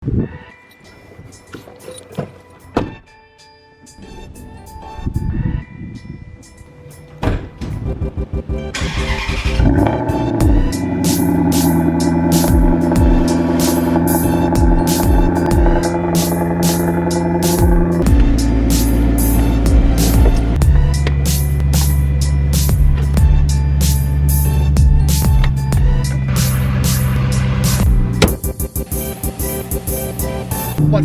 What's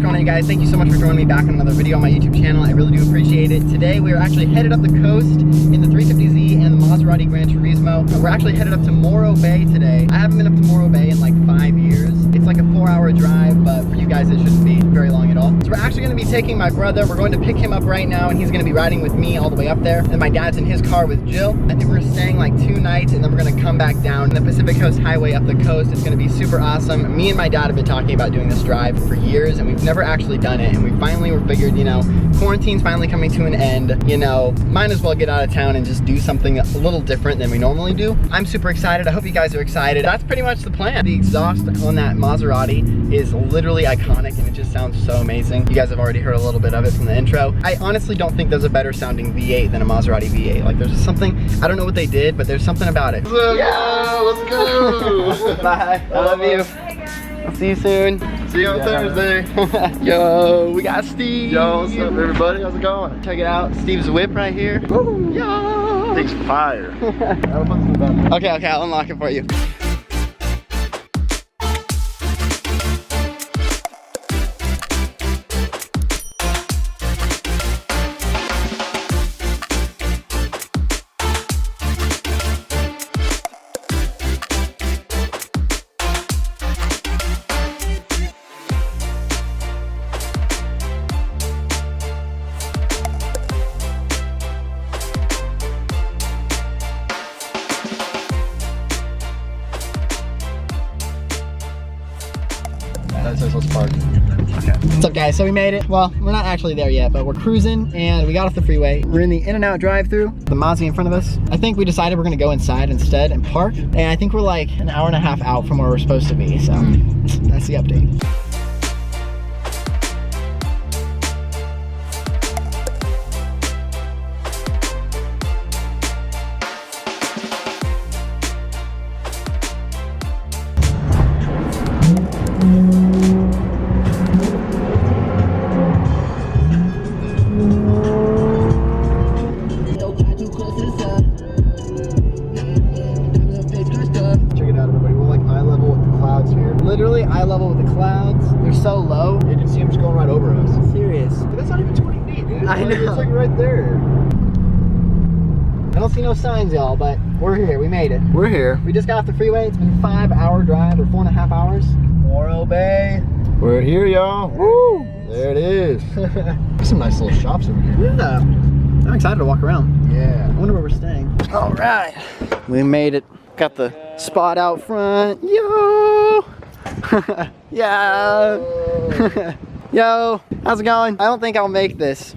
going on, guys? Thank you so much for joining me back on another video on my YouTube channel. I really do appreciate it. Today we are actually headed up the coast in the 350z and the Maserati GranTurismo. We're actually headed up to Morro Bay today. I haven't been up to Morro Bay in like 5 years. It's like a 4-hour drive, but for you guys it shouldn't be very long at all. So we're actually going to be taking my brother. We're going to pick him up right now, and he's going to be riding with me all the way up there. And my dad's in his car with Jill. I think we're staying like 2 nights, and then we're going to come back down the Pacific Coast Highway up the coast. It's going to be super awesome. Me and my dad have been talking about doing this drive for years, and we've never actually done it. And we finally were figured, you know, quarantine's finally coming to an end. You know, might as well get out of town and just do something a little different than we normally do. I'm super excited. I hope you guys are excited. That's pretty much the plan. The exhaust on that Maserati is literally iconic, and it just sounds so amazing. You guys have already heard a little bit of it from the intro. I honestly don't think there's a better sounding V8 than a Maserati V8. Like, there's just something, I don't know what they did, but there's something about it. Yeah, let's go. Bye. I love you. I'll see you soon. See you on Thursday. Yo, we got Steve. Yo, what's up, everybody? How's it going? Check it out. Steve's whip right here. Woo. Yo. Thing's fire. Okay, I'll unlock it for you. What's up, guys? So we made it. Well, we're not actually there yet, but we're cruising and we got off the freeway. We're in the In-N-Out drive-thru, the Mazda in front of us. I think we decided we're gonna go inside instead and park. And I think we're like an hour and a half out from where we're supposed to be. So that's the update. Literally eye level with the clouds. They're so low. You can see them just going right over us. Serious. But that's not even 20 feet, dude. I know. It's like right there. I don't see no signs, y'all, but we're here. We made it. We're here. We just got off the freeway. It's been a 5-hour drive, or 4.5 hours. Morro Bay. We're here, y'all. Woo! There it is. There's some nice little shops over here. Yeah. I'm excited to walk around. Yeah. I wonder where we're staying. All right. We made it. Got the spot out front. Yo! Yeah. Yo, how's it going? I don't think I'll make this.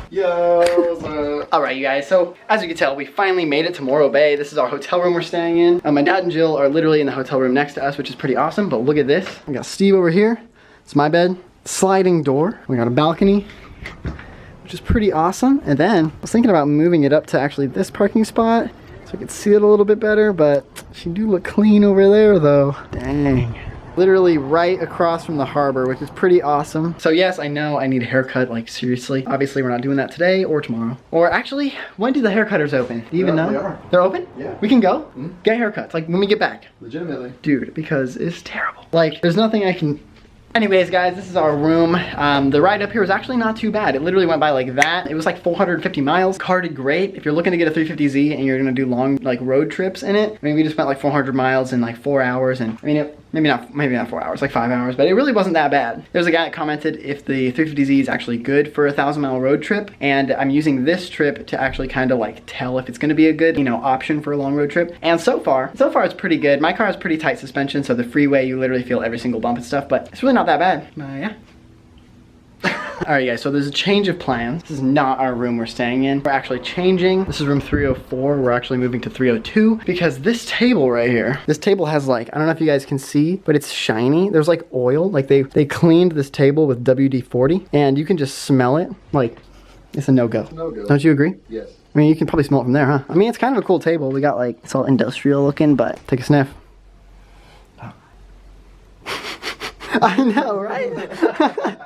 Yo. All right, you guys, so as you can tell, we finally made it to Morro Bay. This is our hotel room we're staying in. My dad and Jill are literally in the hotel room next to us, which is pretty awesome, but look at this. We got Steve over here. It's my bed. Sliding door. We got a balcony, which is pretty awesome. And then I was thinking about moving it up to actually this parking spot so I could see it a little bit better, but she do look clean over there though. Dang. Literally right across from the harbor, which is pretty awesome. So yes, I know I need a haircut, like seriously. Obviously we're not doing that today or tomorrow. Or actually, when do the haircutters open? Do you even know? They are. They're open? Yeah. We can go? Get haircuts, like when we get back. Legitimately. Dude, because it's terrible. Like, there's nothing I can... Anyways, guys, this is our room. The ride up here was actually not too bad. It literally went by like that. It was like 450 miles. Car did great. If you're looking to get a 350Z and you're gonna do long like road trips in it, I mean, we just spent like 400 miles in like 4 hours, and I mean, maybe not 4 hours, like 5 hours, but it really wasn't that bad. There's a guy that commented if the 350Z is actually good for a 1,000-mile road trip, and I'm using this trip to actually kind of like tell if it's gonna be a good, you know, option for a long road trip. And so far it's pretty good. My car has pretty tight suspension, so the freeway, you literally feel every single bump and stuff, but it's really not that bad. Yeah. Alright guys, so there's a change of plans. This is not our room we're staying in. We're actually changing. This is room 304. We're actually moving to 302 because this table right here, this table has like, I don't know if you guys can see, but it's shiny. There's like oil, like they cleaned this table with WD-40 and you can just smell it. Like, it's a no-go. No-go. Don't you agree? Yes. I mean, you can probably smell it from there, huh? I mean, it's kind of a cool table. We got like, it's all industrial looking, but take a sniff. I know, right?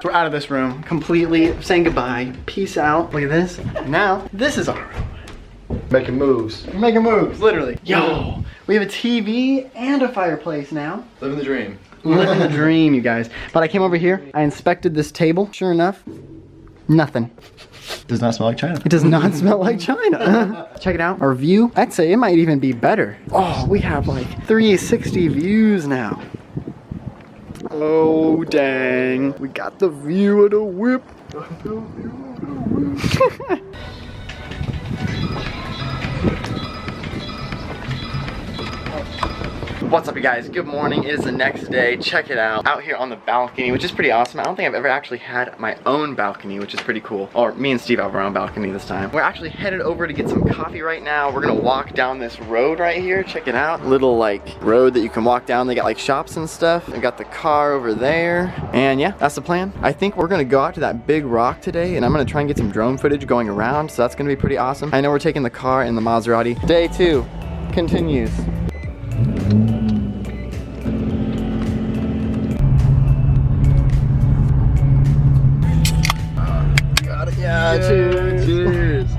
We're out of this room completely, saying goodbye. Peace out. Look at this. Now, this is our room. Making moves. We're making moves, literally. Yo, we have a TV and a fireplace now. Living the dream. Living the dream, you guys. But I came over here, I inspected this table. Sure enough, nothing. Does not smell like China. It does not smell like China. Check it out. Our view, I'd say it might even be better. Oh, we have like 360 views now. Oh, dang. We got the view of the whip. What's up, you guys? Good morning. It is the next day. Check it out. Out here on the balcony, which is pretty awesome. I don't think I've ever actually had my own balcony, which is pretty cool. Or me and Steve have our own balcony this time. We're actually headed over to get some coffee right now. We're gonna walk down this road right here. Check it out. Little like road that you can walk down. They got like shops and stuff. I got the car over there. And yeah, that's the plan. I think we're gonna go out to that big rock today and I'm gonna try and get some drone footage going around. So that's gonna be pretty awesome. I know we're taking the car and the Maserati. Day 2 continues. Yeah, cheers. Cheers.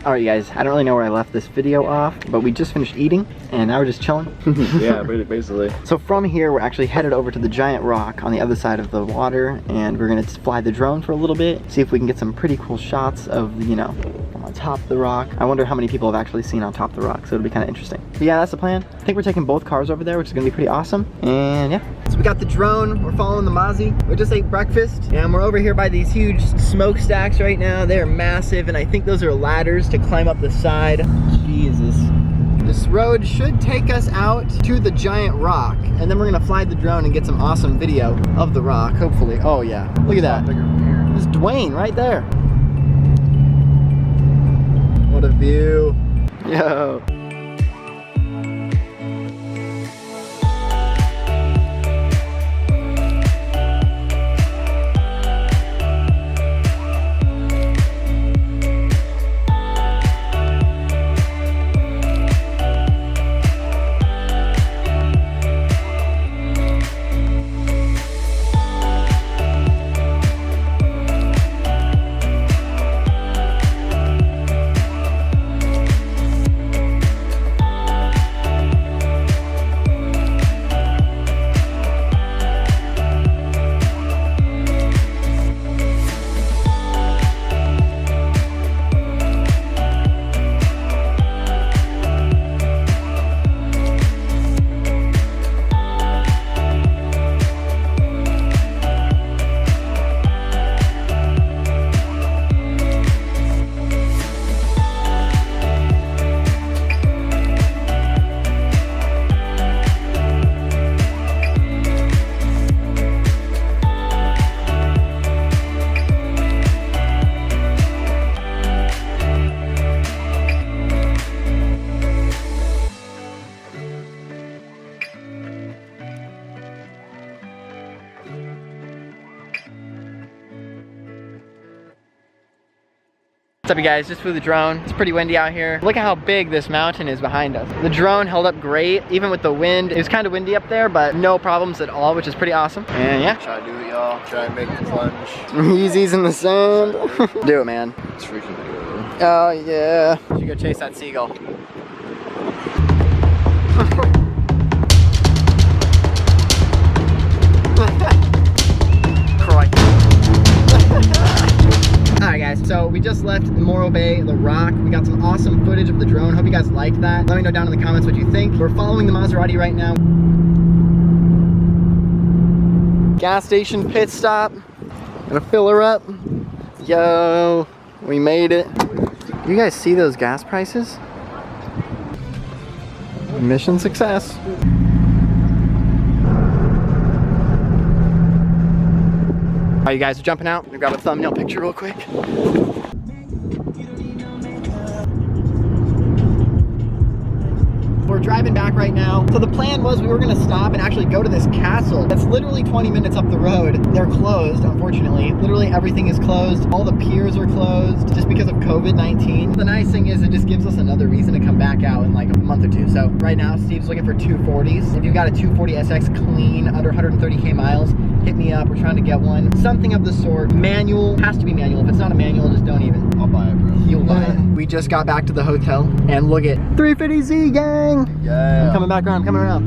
Alright, you guys, I don't really know where I left this video off, but we just finished eating and now we're just chilling. Yeah, basically. So from here, we're actually headed over to the giant rock on the other side of the water and we're gonna fly the drone for a little bit, see if we can get some pretty cool shots of, you know, on top of the rock. I wonder how many people have actually seen on top of the rock, so it'll be kind of interesting. But yeah, that's the plan. I think we're taking both cars over there, which is gonna be pretty awesome. And yeah. So we got the drone, we're following the Mazzy. We just ate breakfast and we're over here by these huge smokestacks right now. They're massive and I think those are ladders to climb up the side. Jesus. This road should take us out to the giant rock and then we're gonna fly the drone and get some awesome video of the rock, hopefully. Oh yeah, look at that. There's Dwayne right there. What a view. Yo. What's up, you guys? Just flew the drone. It's pretty windy out here. Look at how big this mountain is behind us. The drone held up great, even with the wind. It was kind of windy up there, but no problems at all, which is pretty awesome. And yeah. Try to do it, y'all. Try and make the plunge. Yeezys in the sand. Do it, man. It's freaking good. Oh, yeah. You should go chase that seagull. Alright guys, so we just left the Morro Bay, the rock. We got some awesome footage of the drone. Hope you guys liked that. Let me know down in the comments what you think. We're following the Maserati right now. Gas station pit stop. Gonna fill her up. Yo, we made it. You guys see those gas prices? Mission success. All right, you guys are jumping out. I'm gonna grab a thumbnail picture real quick. We're driving back right now. So the plan was we were gonna stop and actually go to this castle. That's literally 20 minutes up the road. They're closed, unfortunately. Literally everything is closed. All the piers are closed just because of COVID-19. The nice thing is it just gives us another reason to come back out in like a month or two. So right now, Steve's looking for 240s. If you've got a 240 SX clean, under 130K miles, hit me up. We're trying to get one. Something of the sort. Manual, has to be manual. If it's not a manual, just don't even. I'll buy it, bro. You'll buy it. We just got back to the hotel and look at 350Z gang. Yeah. I'm coming back around, I'm coming around.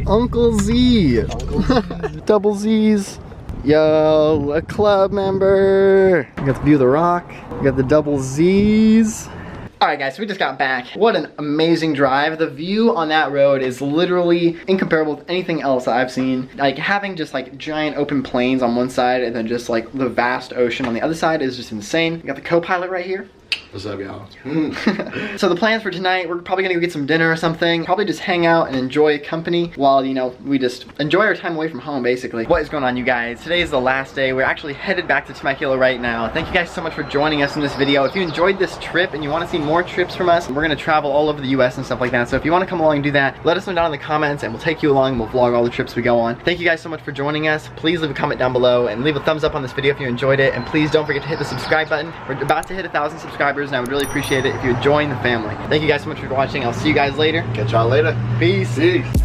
Uncle Z. Uncle Z. Double Z's. Yo, a club member. We got the view of the rock. We got the double Z's. All right, guys, so we just got back. What an amazing drive. The view on that road is literally incomparable with anything else that I've seen. Like having just like giant open plains on one side and then just like the vast ocean on the other side is just insane. We got the co-pilot right here. What's up, y'all? So the plans for tonight, we're probably gonna go get some dinner or something. Probably just hang out and enjoy company while, you know, we just enjoy our time away from home, basically. What is going on, you guys? Today is the last day. We're actually headed back to Temecula right now. Thank you guys so much for joining us in this video. If you enjoyed this trip and you want to see more trips from us, we're gonna travel all over the US and stuff like that. So if you want to come along and do that, let us know down in the comments and we'll take you along and we'll vlog all the trips we go on. Thank you guys so much for joining us. Please leave a comment down below and leave a thumbs up on this video if you enjoyed it. And please don't forget to hit the subscribe button. We're about to hit 1,000 subscribers and I would really appreciate it if you would join the family. Thank you guys so much for watching. I'll see you guys later. Catch y'all later. Peace. Peace.